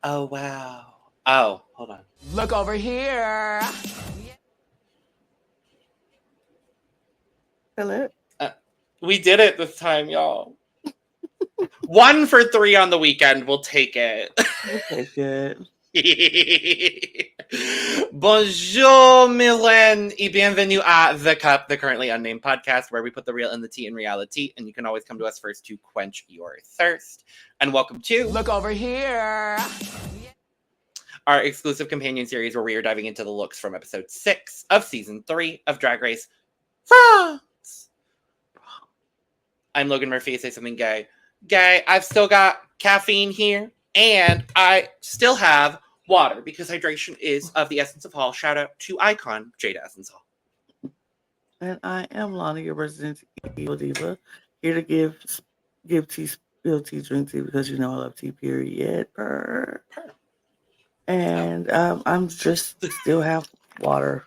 Oh, wow. Oh, hold on. Look over here. Philip. We did it this time, y'all. 1 for 3 on the weekend. We'll take it. We'll take it. Bonjour, Milan, et bienvenue à The Cup, the Currently Unnamed Podcast, where we put the real in the tea in reality, and you can always come to us first to quench your thirst. And welcome to Look over here. Our exclusive companion series where we are diving into the looks from episode 6 of season 3 of Drag Race France. I'm Logan Murphy. Say something gay. Gay, I've still got caffeine here, and I still have water because hydration is of the essence of Hall. Shout out to icon Jada Essence Hall. And I am Lana, your resident Evil Diva, here to give tea, spill tea, drink tea, because you know I love tea, period. Purr. And I'm just still have water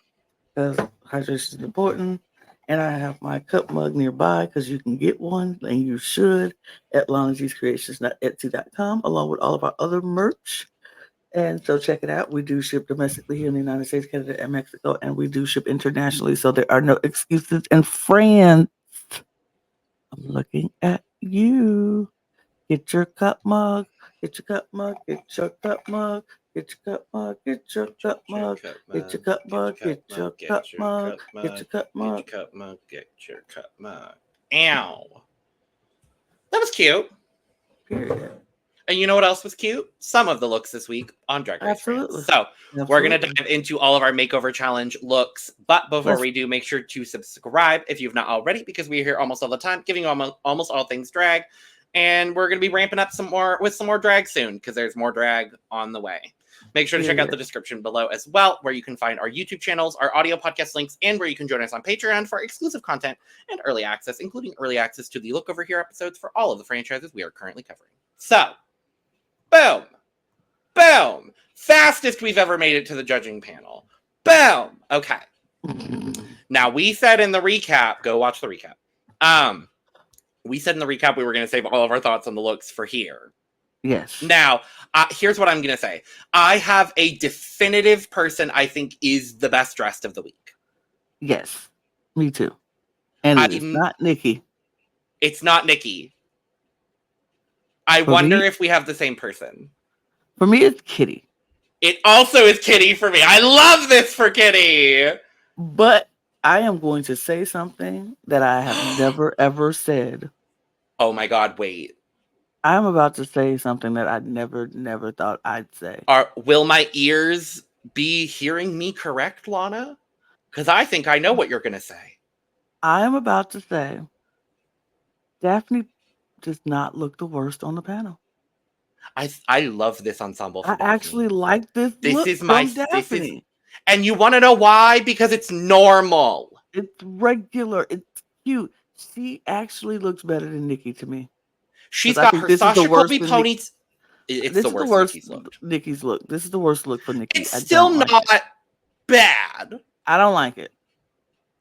because hydration is important. And I have my cup mug nearby because you can get one, and you should, at LanaG'sCreations.etsy.com, along with all of our other merch. And so check it out. We do ship domestically here in the United States, Canada, and Mexico, and we do ship internationally. So there are no excuses. And France, I'm looking at you. Get your cup mug. Get your cup mug. Get your cup mug. Get your cup mug. Get your cup mug. Get your cup mug. Get your cup mug. Get your cup mug. Get your cup mug. Get your cup mug. Ow. That was cute. Period. And you know what else was cute? Some of the looks this week on Drag Race. Absolutely. France. So we're going to dive into all of our Makeover Challenge looks. But before we do, make sure to subscribe if you've not already, because we're here almost all the time, giving you almost all things drag. And we're going to be ramping up some more drag soon, because there's more drag on the way. Make sure to check out the description below as well, where you can find our YouTube channels, our audio podcast links, and where you can join us on Patreon for exclusive content and early access, including early access to the Look Over Here episodes for all of the franchises we are currently covering. So, boom. Boom. Fastest we've ever made it to the judging panel. Boom. Okay. Now, we said in the recap, go watch the recap. We said in the recap we were going to save all of our thoughts on the looks for here. Yes. Now, here's what I'm going to say. I have a definitive person I think is the best dressed of the week. Yes. Me too. And it's not Nikki. It's not Nikki. I wonder if we have the same person. For me, it's Kitty. It also is Kitty for me. I love this for Kitty. But I am going to say something that I have never, ever said. Oh my God, wait. I'm about to say something that I never thought I'd say. Will my ears be hearing me correct, Lana? Because I think I know what you're going to say. I am about to say Daphne does not look the worst on the panel. I love this ensemble. I actually like this. This is my Daphne. And you want to know why? Because it's normal. It's regular. It's cute. She actually looks better than Nikki to me. She's got her Sasha Colby ponies. It's the worst Nikki's look. This is the worst look for Nikki. It's still not bad. I don't like it.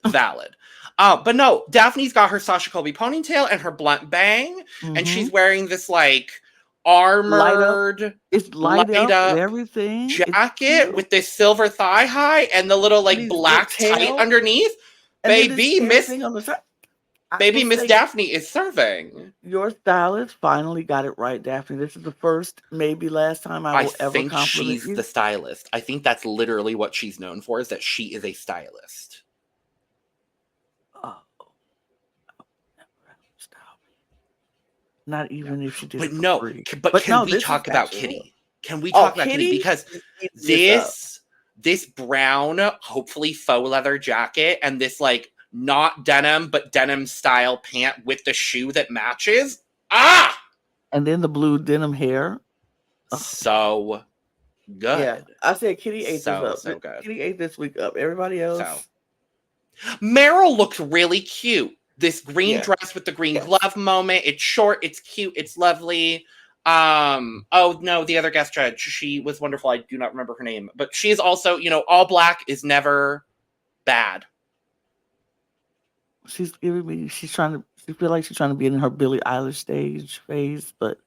Valid. But no, Daphne's got her Sasha Colby ponytail and her blunt bang, and she's wearing this like armored, light up everything jacket with this silver thigh high and the little like black tight underneath. Baby, Miss Daphne is serving. Your stylist finally got it right, Daphne. This is the first, maybe last time I will ever compliment she's the stylist. I think that's literally what she's known for, is that she is a stylist. Oh, stop. Not even if she did. But no, can we talk about Kitty? Can we talk about Kitty? Because this brown, hopefully faux leather jacket and this like not denim, but denim style pant with the shoe that matches. And then the blue denim hair. So good. Yeah, I said Kitty ate this up. So good. Kitty ate this week up. Everybody else. Meryl looks really cute. This green dress with the green glove moment. It's short. It's cute. It's lovely. Oh no, the other guest judge. She was wonderful. I do not remember her name, but she is also, all black is never bad. She's giving me. She feel like she's trying to be in her Billie Eilish stage phase, but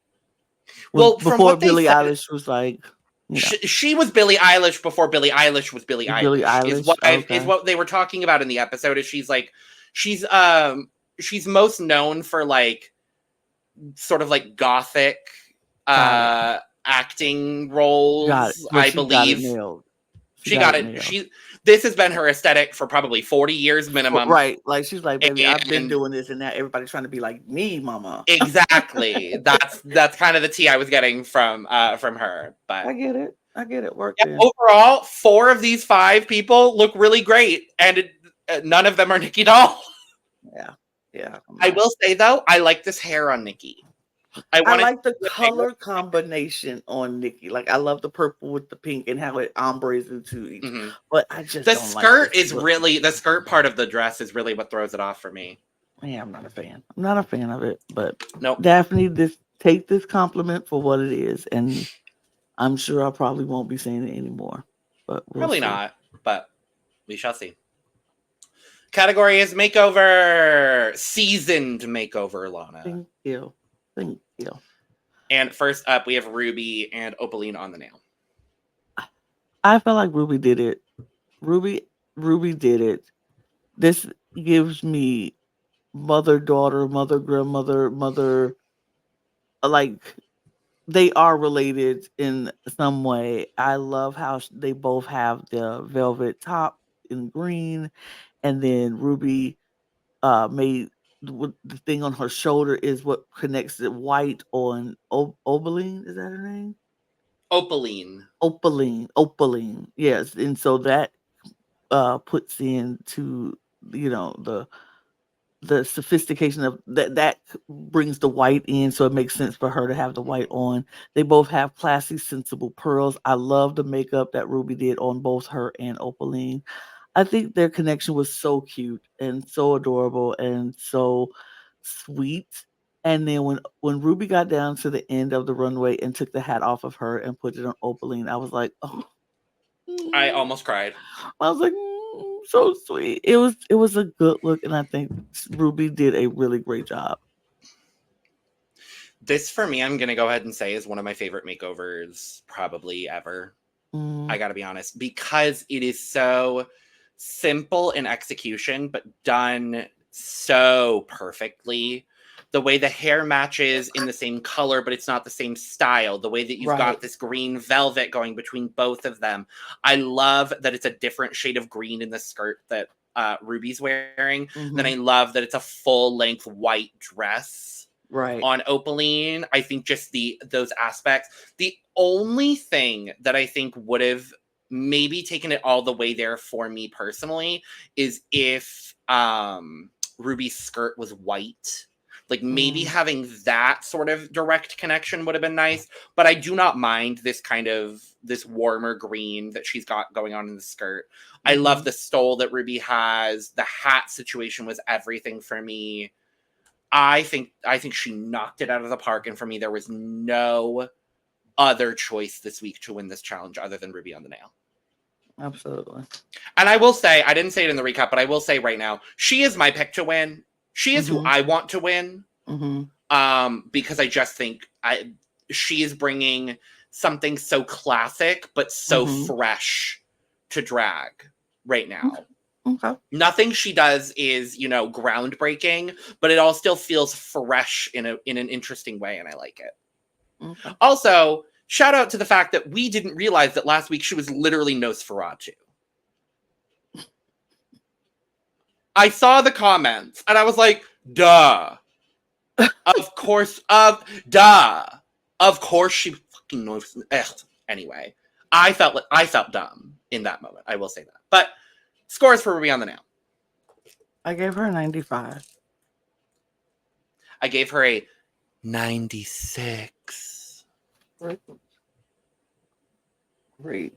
Well, from before what they Billie said, Eilish was like, you know, she was Billie Eilish before Billie Eilish was Billie Eilish. Billie Is Eilish. Okay. what they were talking about in the episode. Is she's most known for like sort of like gothic acting roles. Got it. But I she got it believe nailed. she got it. This has been her aesthetic for probably 40 years minimum. Right. Like she's like, baby, I've been And- doing this and now everybody's trying to be like me, mama. Exactly. That's kind of the tea I was getting from her. But I get it. Work yeah, overall, 4 of these 5 people look really great, and none of them are Nikki Doll. Yeah. I will say though, I like this hair on Nikki. I like the color combination on Nikki. Like I love the purple with the pink and how it ombres into each. Mm-hmm. But I just the don't skirt like is really the skirt part of the dress is really what throws it off for me. Yeah, I'm not a fan. I'm not a fan of it. But nope. Daphne, take this compliment for what it is, and I'm sure I probably won't be saying it anymore. But probably not. But we shall see. Category is makeover, seasoned makeover, Lana. Thank you. And first up, we have Ruby and Opaline on the nail. I felt like Ruby did it. Ruby did it. This gives me mother, daughter, mother, grandmother, mother. Like they are related in some way. I love how they both have the velvet top in green, and then Ruby made the thing on her shoulder is what connects it white on Opaline. Is that her name? Opaline. Yes, and so that puts into the sophistication of that brings the white in, so it makes sense for her to have the white on. They both have classy, sensible pearls. I love the makeup that Ruby did on both her and Opaline. I think their connection was so cute and so adorable and so sweet. And then when Ruby got down to the end of the runway and took the hat off of her and put it on Opaline, I was like, oh. I almost cried. I was like, so sweet. It was a good look, and I think Ruby did a really great job. This, for me, I'm going to go ahead and say is one of my favorite makeovers probably ever. I got to be honest, because it is so simple in execution, but done so perfectly. The way the hair matches in the same color, but it's not the same style. The way that you've got this green velvet going between both of them. I love that it's a different shade of green in the skirt that Ruby's wearing. Then I love that it's a full-length white dress on Opaline. I think just those aspects. The only thing that I think would have maybe taken it all the way there for me personally is if Ruby's skirt was white. Like maybe having that sort of direct connection would have been nice, but I do not mind this warmer green that she's got going on in the skirt. I love the stole that Ruby has. The hat situation was everything for me. I think she knocked it out of the park, and for me, there was no other choice this week to win this challenge other than Ruby on the nail. Absolutely. And I will say, I didn't say it in the recap, but I will say right now, she is my pick to win. She is who I want to win. Because I just think she is bringing something so classic, but so fresh to drag right now. Okay. Nothing she does is, groundbreaking, but it all still feels fresh in an interesting way, and I like it. Okay. Also, shout out to the fact that we didn't realize that last week she was literally Nosferatu. I saw the comments, and I was like, duh. Of course she fucking knows. Anyway, I felt dumb in that moment. I will say that. But scores for Ruby on the nail. I gave her a 95. I gave her a 96. Great.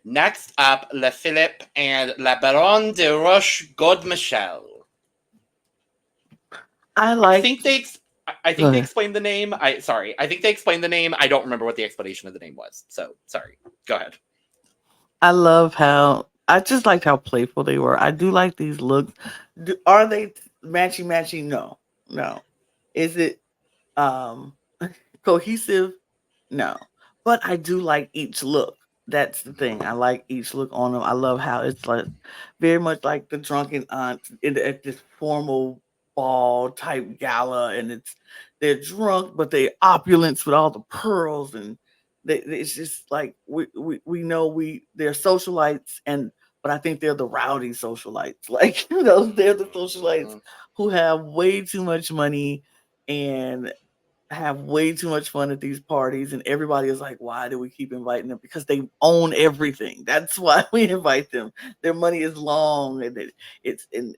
Next up, Le Filip and La Baronne de Roche Godmichel. I think they explained the name. I think they explained the name. I don't remember what the explanation of the name was. So sorry. Go ahead. I just liked how playful they were. I do like these looks. Are they matchy? No. Is it Cohesive, no. But I do like each look. That's the thing. I like each look on them. I love how it's like very much like the drunken aunt at this formal ball type gala, and they're drunk, but they're opulence with all the pearls, and it's just like we know they're socialites, and but I think they're the rowdy socialites. Like they're the socialites Mhm. who have way too much money and have way too much fun at these parties, and everybody is like, why do we keep inviting them? Because they own everything. That's why we invite them. Their money is long, and it's and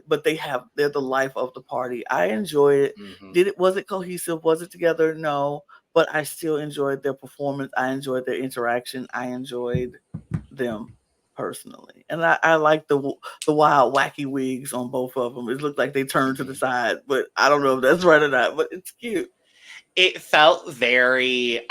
but they're the life of the party. I enjoy it. Mhm. Was it cohesive? Was it together? No, but I still enjoyed their performance. I enjoyed their interaction. I enjoyed them personally, and I like the wild wacky wigs on both of them. It looked like they turned to the Mhm. side, but I don't know if that's right or not, but it's cute. It felt very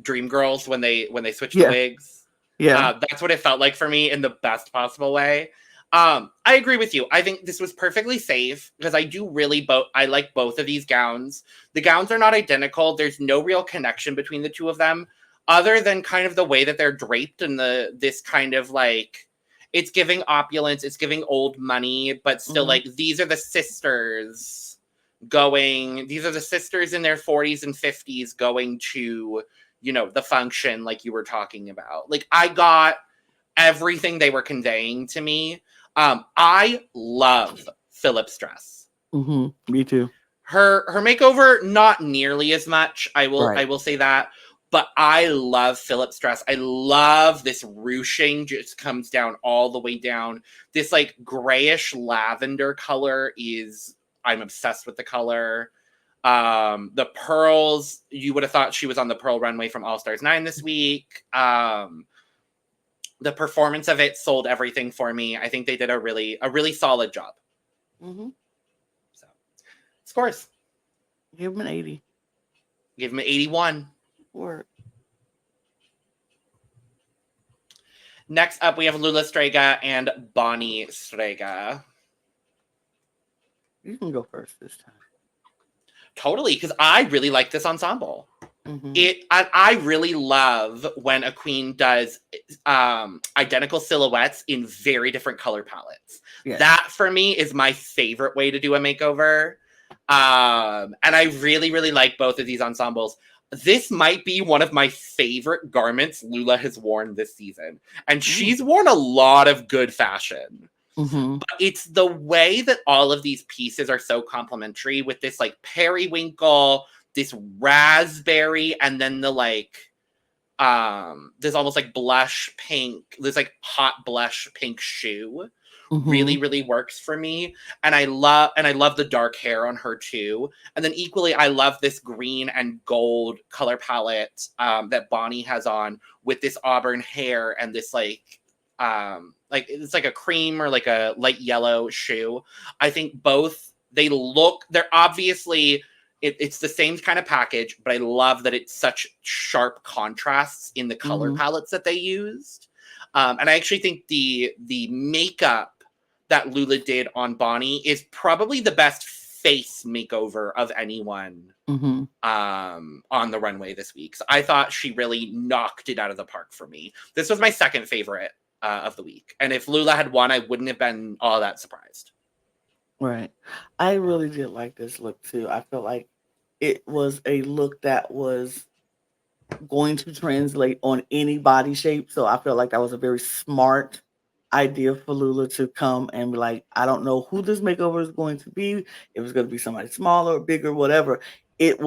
Dreamgirls when they switched the Yeah, wigs. yeah. That's what it felt like for me in the best possible way. I agree with you. I think this was perfectly safe because I like both of these gowns. The gowns are not identical. There's no real connection between the two of them, other than kind of the way that they're draped and this kind of like it's giving opulence, it's giving old money, but still Mhm. like these are the sisters in their 40s and 50s going to, the function like you were talking about. Like I got everything they were conveying to me. I love Filip's dress. Mhm. Me too. Her makeover, not nearly as much. I will Right. I will say that. But I love Philip's dress. I love this ruching just comes down all the way down. This like grayish lavender color is I'm obsessed with the color. The pearls, you would have thought she was on the pearl runway from All Stars 9 this week. The performance of it sold everything for me. I think they did a really solid job. Mhm. So scores. Give them an 80. Give them an 81. Word. Next up, we have Lula Strega and Bonnie Strega. You can go first this time. Totally, because I really like this ensemble. Mhm. I really love when a queen does identical silhouettes in very different color palettes. Yes. That for me is my favorite way to do a makeover. And I really, really like both of these ensembles. This might be one of my favorite garments Lula has worn this season. And she's worn a lot of good fashion. Mhm. But it's the way that all of these pieces are so complementary with this like periwinkle, this raspberry, and then the like this almost like blush pink, this like hot blush pink shoe really Mhm. really works for me. And I love the dark hair on her too. And then equally I love this green and gold color palette that Bonnie has on with this auburn hair and this like it's like a cream or like a light yellow shoe. I think both they're obviously it's the same kind of package, but I love that it's such sharp contrasts in the color Mhm. palettes that they used. And I actually think the makeup that Lula did on Bonnie is probably the best face makeover of anyone Mhm. on the runway this week. So I thought she really knocked it out of the park for me. This was my second favorite of the week. And if Lula had won, I wouldn't have been all that surprised. Right. I really did like this look too. I felt like it was a look that was going to translate on any body shape. So I felt like that was a very smart idea for Lula to come and be like, I don't know who this makeover is going to be. If it's going to be somebody smaller, bigger, whatever, it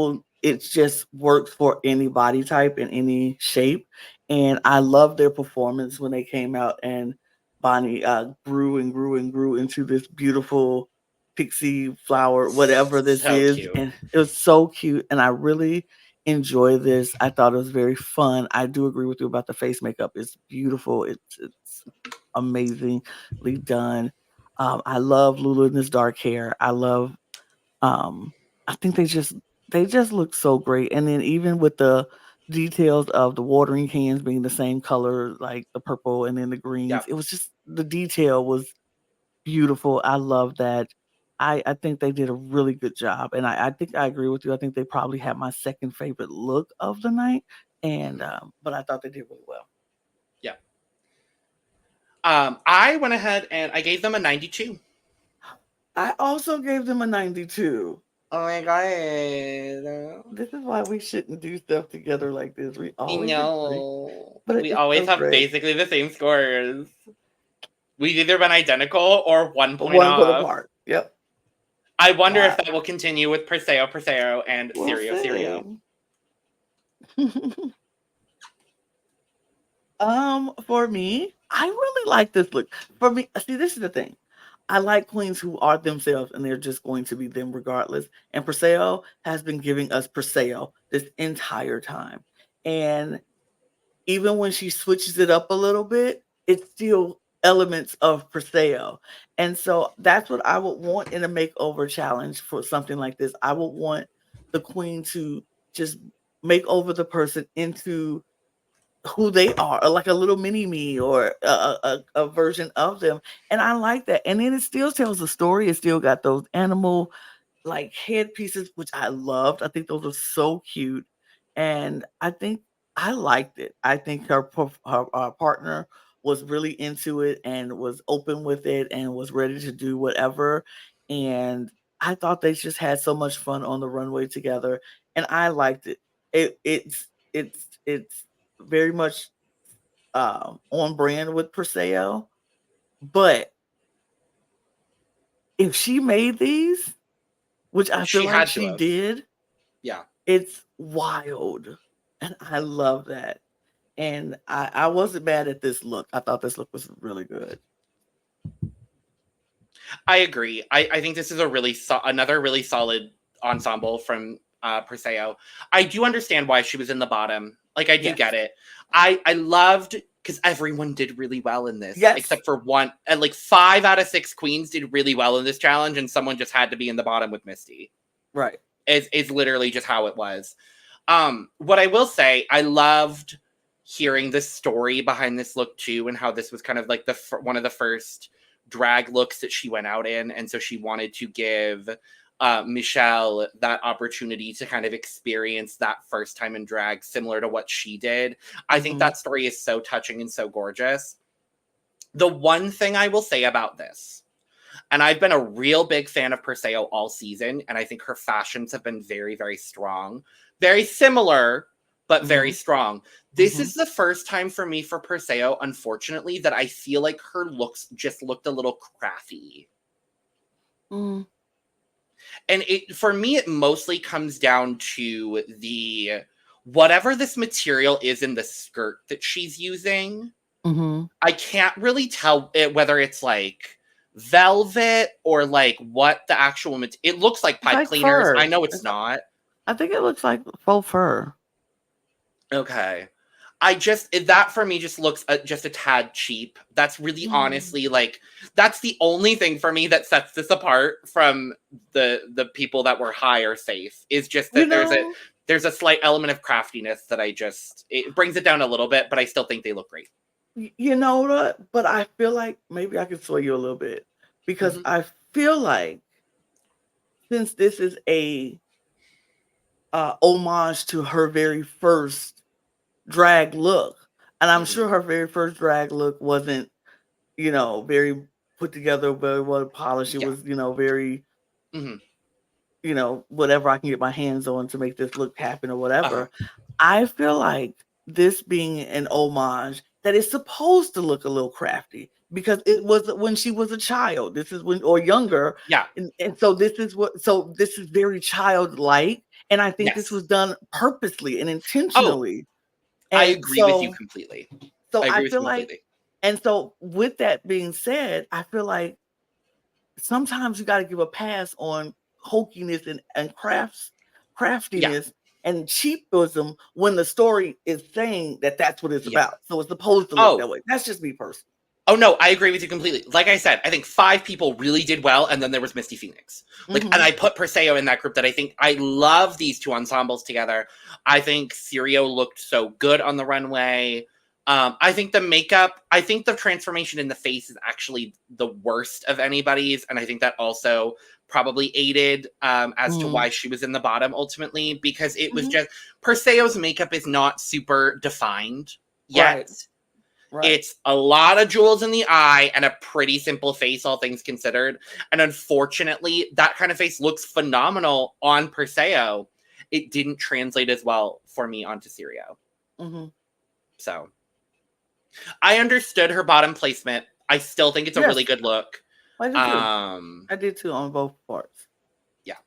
just works for any body type and any shape. And I love their performance when they came out and Bonnie grew and grew and grew into this beautiful pixie flower, whatever this So is. cute. And it was so cute. And I really enjoy this. I thought it was very fun. I do agree with you about the face makeup. It's beautiful. It's amazingly done. I love Lulu in this dark hair. Um I think they just look so great. And then even with the details of the watering cans being the same color, like the purple and then the greens, Yep. it was just the detail was beautiful. I love that. I think they did a really good job, and I think I agree with you. I think they probably had my second favorite look of the night, and but I thought they did really well. Yeah. I went ahead and I gave them a 92. I also gave them a 92. Oh my god. This is why we shouldn't do stuff together like this. We always agree, No. but We it's always so have great. basically the same scores. We've either been identical or 1 point One foot off. apart. Yep. I wonder Wow. if that will continue with Perseo, and We'll Serio. For me, I really like this look. For me, see, this is the thing. I like queens who are themselves and they're just going to be them regardless. And Perseo has been giving us Perseo this entire time. And even when she switches it up a little bit, it's still elements of Perseo. And so that's what I would want in a makeover challenge for something like this. I would want the queen to just make over the person into who they are, or like a little mini me or a version of them. And I like that. And then it still tells the story. It still got those animal like headpieces, which I loved. I think those are so cute. And I think I liked it. I think her partner was really into it and was open with it and was ready to do whatever. And I thought they just had so much fun on the runway together. And I liked it. It's very much on brand with Perseo. But if she made these, which I feel She like had to she have. did, Yeah. it's wild. And I love that. And I wasn't mad at this look. I thought this look was really good. I agree. I think this is a really another really solid ensemble from Perseo. I do understand why she was in the bottom. Like, I do Yes. get it. I loved, because everyone did really well in this. Yes. Except for one. And like 5 out of 6 queens did really well in this challenge, and someone just had to be in the bottom with Misty. Right. It's literally just how it was. What I will say, I loved hearing the story behind this look too, and how this was kind of like one of the first drag looks that she went out in, and so she wanted to give Michelle that opportunity to kind of experience that first time in drag, similar to what she did. I think that story is so touching and so gorgeous. The one thing I will say about this, and I've been a real big fan of Perseo all season, and I think her fashions have been very, very strong. Very similar, but very strong. This is the first time for me for Perseo, unfortunately, that I feel like her looks just looked a little crafty. And for me, it mostly comes down to whatever this material is in the skirt that she's using. I can't really tell whether it's like velvet or like what the actual it looks like pipe cleaners. Fur. I know it's not. I think it looks like faux fur. Okay. That for me just looks just a tad cheap. That's really honestly like, that's the only thing for me that sets this apart from the people that were high or safe, is just that there's a slight element of craftiness that it brings it down a little bit, but I still think they look great. You know what? But I feel like maybe I could sway you a little bit, because I feel like since this is a homage to her very first drag look, and I'm sure her very first drag look wasn't, very put together, very well polished. It was, very, whatever I can get my hands on to make this look happen or whatever. I feel like this being an homage that is supposed to look a little crafty, because it was when she was a child. This is when, or younger. Yeah. And so this is very childlike. And I think this was done purposely and intentionally. I agree with you completely. So I feel like, and so with that being said, I feel like sometimes you got to give a pass on hokiness and craftiness and cheapism when the story is saying that that's what it's about. So it's supposed to look that way. That's just me personally. Oh no, I agree with you completely. Like I said, I think 5 people really did well, and then there was Misty Phoenix. And I put Perseo in that group. That I love these two ensembles together. I think Serio looked so good on the runway. I think the makeup, I think the transformation in the face is actually the worst of anybody's, and I think that also probably aided as to Mhm. why she was in the bottom ultimately, because it was Mhm. just Perseo's makeup is not super defined yet. Right. It's a lot of jewels in the eye and a pretty simple face, all things considered. And unfortunately, that kind of face looks phenomenal on Perseo. It didn't translate as well for me onto Sirio. Mm-hmm. So I understood her bottom placement. I still think it's a really good look. I did too. I did too on both parts. Yeah.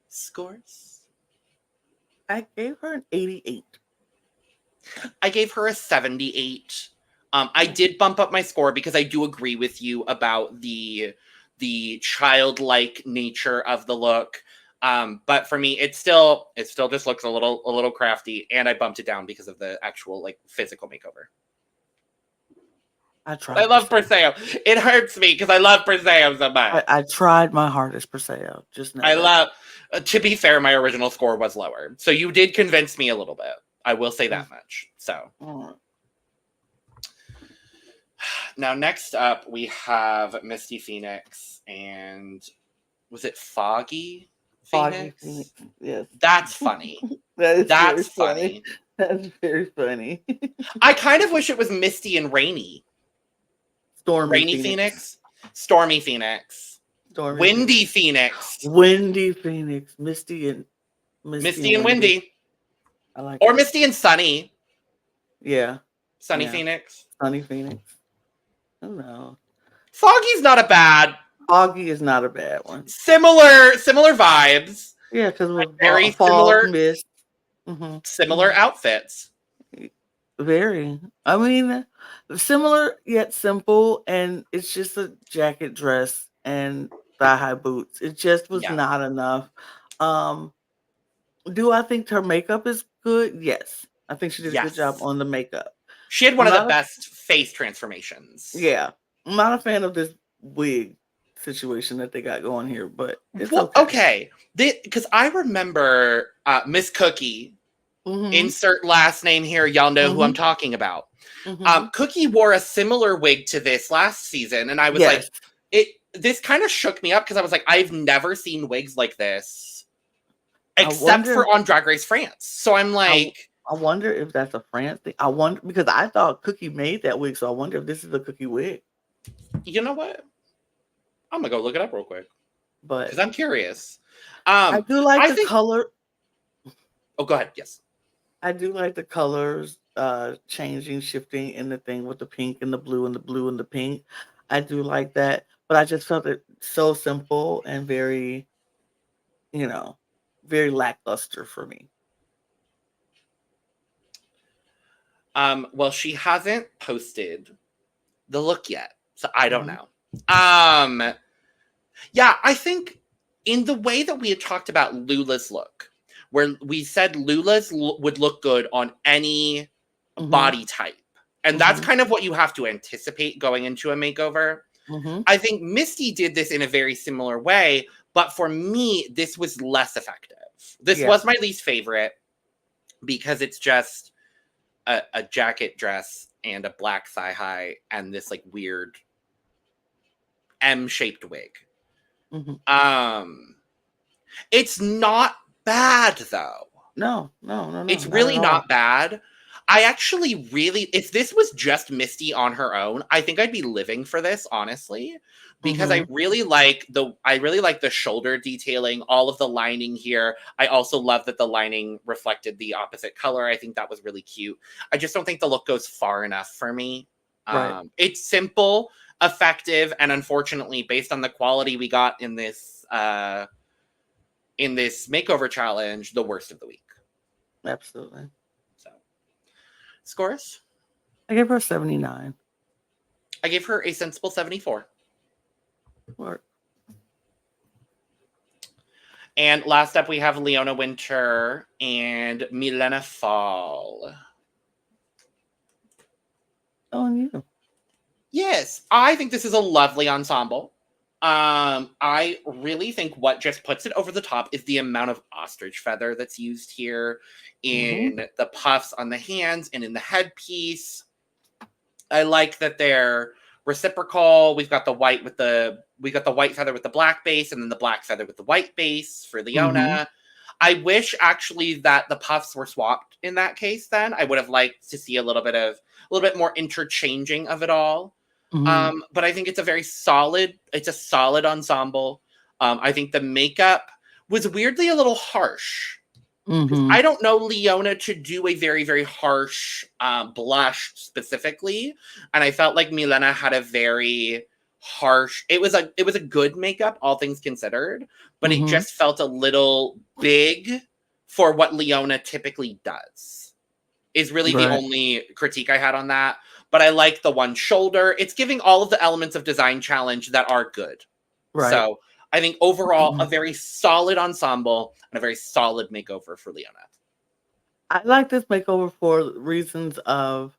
Scores? I gave her an 88. I gave her a 78. I did bump up my score because I do agree with you about the childlike nature of the look. But for me, it still just looks a little crafty, and I bumped it down because of the actual like physical makeover. I love Perseo. It hurts me because I love Perseo so much. I tried my hardest, Perseo. Just know that. To be fair, my original score was lower, so you did convince me a little bit. I will say that much. So. Now, next up, we have Misty Phoenix, and was it Foggy Phoenix? Foggy Phoenix, yes. That's funny. That's funny. That's very funny. I kind of wish it was Misty and Rainy. Rainy Phoenix. Stormy Phoenix. Windy Phoenix. Windy Phoenix. Misty and Windy. I like Or that. Misty and Sunny. Yeah. Sunny Phoenix. Sunny Phoenix. I don't know. Foggy's not a bad. Foggy is not a bad one. Similar vibes. Yeah, because we're very similar. Mist. Similar outfits. Very. I mean, similar yet simple, and it's just a jacket, dress, and thigh-high boots. It just was not enough. Do I think her makeup is good? Yes. I think she did a good job on the makeup. She had one of the best face transformations. Yeah. I'm not a fan of this wig situation that they got going here, but it's okay. Because I remember Miss Cookie, insert last name here, y'all know who I'm talking about. Cookie wore a similar wig to this last season, and I was like, this kind of shook me up because I was like, I've never seen wigs like this, except for on Drag Race France. So I'm like, I wonder if that's a France thing. I wonder, because I thought Cookie made that wig, so I wonder if this is a Cookie wig. You know what? I'm gonna go look it up real quick, but because I'm curious. I do like the color. Oh, go ahead. Yes, I do like the colors changing, shifting in the thing with the pink and the blue and the blue and the pink. I do like that, but I just felt it so simple and very, very lackluster for me. Well, she hasn't posted the look yet, so I don't know. Yeah, I think in the way that we had talked about Lula's look, where we said Lula's would look good on any body type, and that's kind of what you have to anticipate going into a makeover. I think Misty did this in a very similar way, but for me, this was less effective. This was my least favorite because it's just a jacket dress and a black thigh-high and this like weird M-shaped wig. It's not bad though. No. It's really not bad. I actually if this was just Misty on her own, I think I'd be living for this, honestly, because I really like the shoulder detailing, all of the lining here. I also love that the lining reflected the opposite color. I think that was really cute. I just don't think the look goes far enough for me. It's simple, effective, and unfortunately, based on the quality we got in this makeover challenge, the worst of the week. Absolutely. So, scores? I gave her a 79. I gave her a sensible 74. Work. And last up, we have Leona Winter and Milena Fall. On you. Yes, I think this is a lovely ensemble. I really think what just puts it over the top is the amount of ostrich feather that's used here in the puffs on the hands and in the headpiece. I like that they're reciprocal. We've got the white with the we got the white feather with the black base, and then the black feather with the white base for Leona. Mm-hmm. I wish actually that the puffs were swapped in that case. Then I would have liked to see a little bit more interchanging of it all. Mm-hmm. But I think it's a solid ensemble. I think the makeup was weirdly a little harsh. Mm-hmm. I don't know Leona to do a very, very harsh blush specifically, and I felt like Milena had a very harsh. It was a good makeup, all things considered, but it Mm-hmm. just felt a little big for what Leona typically does. Is really the Right. only critique I had on that. But I like the one shoulder. It's giving all of the elements of design challenge that are good. Right. So I think overall, Mhm. a very solid ensemble and a very solid makeover for Leona. I like this makeover for reasons of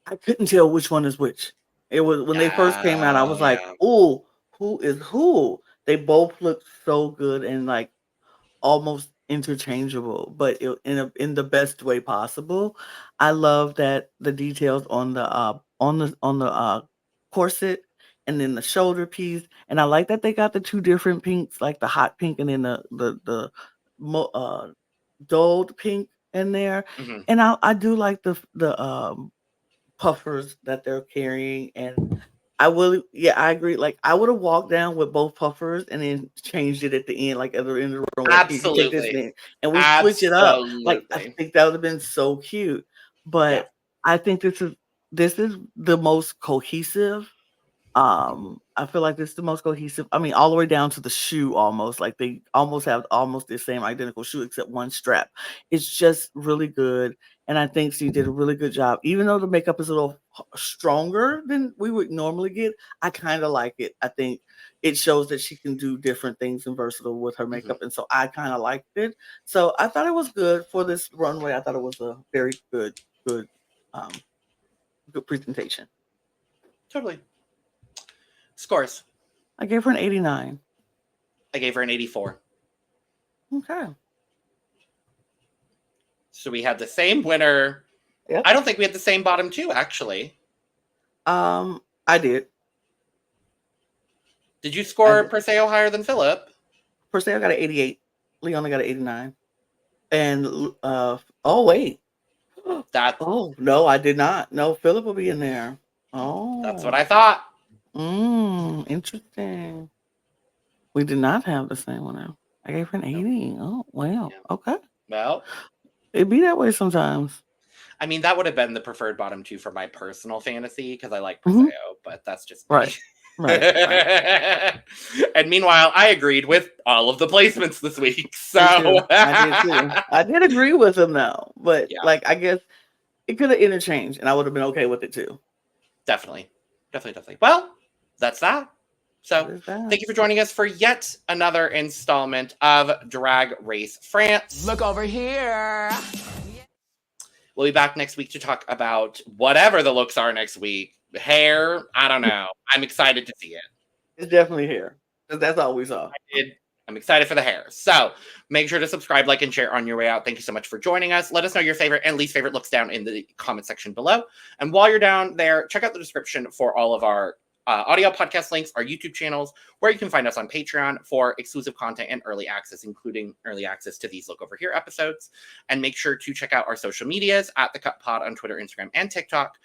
I couldn't tell which one is which. It was when they first came out, I was like, Yeah. "Oh, who is who?" They both looked so good and like almost interchangeable, but in the best way possible. I love that the details on the corset and then the shoulder piece, and I like that they got the two different pinks, like the hot pink and then the dulled pink in there. Mhm. And I do like the puffers that they're carrying, and I agree. Like I would have walked down with both puffers and then changed it at the end, like at the end of the room. Like, here, you take this Absolutely. thing, and we switch it up. Like I Absolutely. think that would have been so cute. Yeah. But I think this is the most cohesive. I feel like this is the most cohesive. I mean, all the way down to the shoe almost. Like they almost have almost the same identical shoe except one strap. It's just really good. And I think she did a really good job. Even though the makeup is a little stronger than we would normally get, I kind of like it. I think it shows that she can do different things and versatile with her Mhm. makeup. And so I kind of liked it. So I thought it was good for this runway. I thought it was a very um, good presentation. Totally. Scores. I gave her an 89. I gave her an 84. Okay. So we had the same winner. Yep. I don't think we had the same bottom two, actually. I did. Did you score Perseo higher than Filip? Perseo got an 88. Leona got an 89. And oh wait. Oh no, I did not. No, Filip will be in there. Oh, that's what I thought. Interesting. We did not have the same one now. I gave her an 80. Oh wow. Yeah. Okay. Well, It be that way sometimes. I mean, that would have been the preferred bottom two for my personal fantasy because I like Mhm. Perseo, but that's just Right. me. Right. And meanwhile, I agreed with all of the placements this week. So Me too. I did too. I did agree with him though, but Yeah. like I guess it could have interchanged, and I would have been okay with it too. Definitely. Well, that's that. So What is that? thank you for joining us for yet another installment of Drag Race France. Look over here. We'll be back next week to talk about whatever the looks are next week. Hair, I don't know. I'm excited to see it. It's definitely here. 'Cause that's all we saw. I'm excited for the hair. So make sure to subscribe, like, and share on your way out. Thank you so much for joining us. Let us know your favorite and least favorite looks down in the comment section below. And while you're down there, check out the description for all of our audio podcast links, our YouTube channels, where you can find us on Patreon for exclusive content and early access, including early access to these Look Over Here episodes. And make sure to check out our social medias at The Cut Pod on Twitter, Instagram, and TikTok.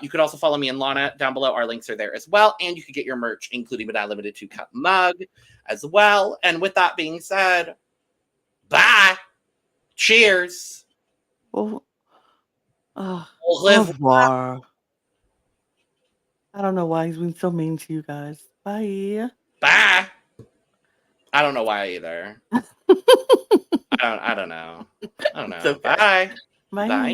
You could also follow me and Lana down below. Our links are there as well. And you could get your merch, including but not limited to Cut Mug as well. And with that being said, bye. Cheers. Well, Au au revoir. revoir. I don't know why he's been so mean to you guys. Bye. Bye. I don't know why either. I don't know. It's okay. Bye. Bye. Bye.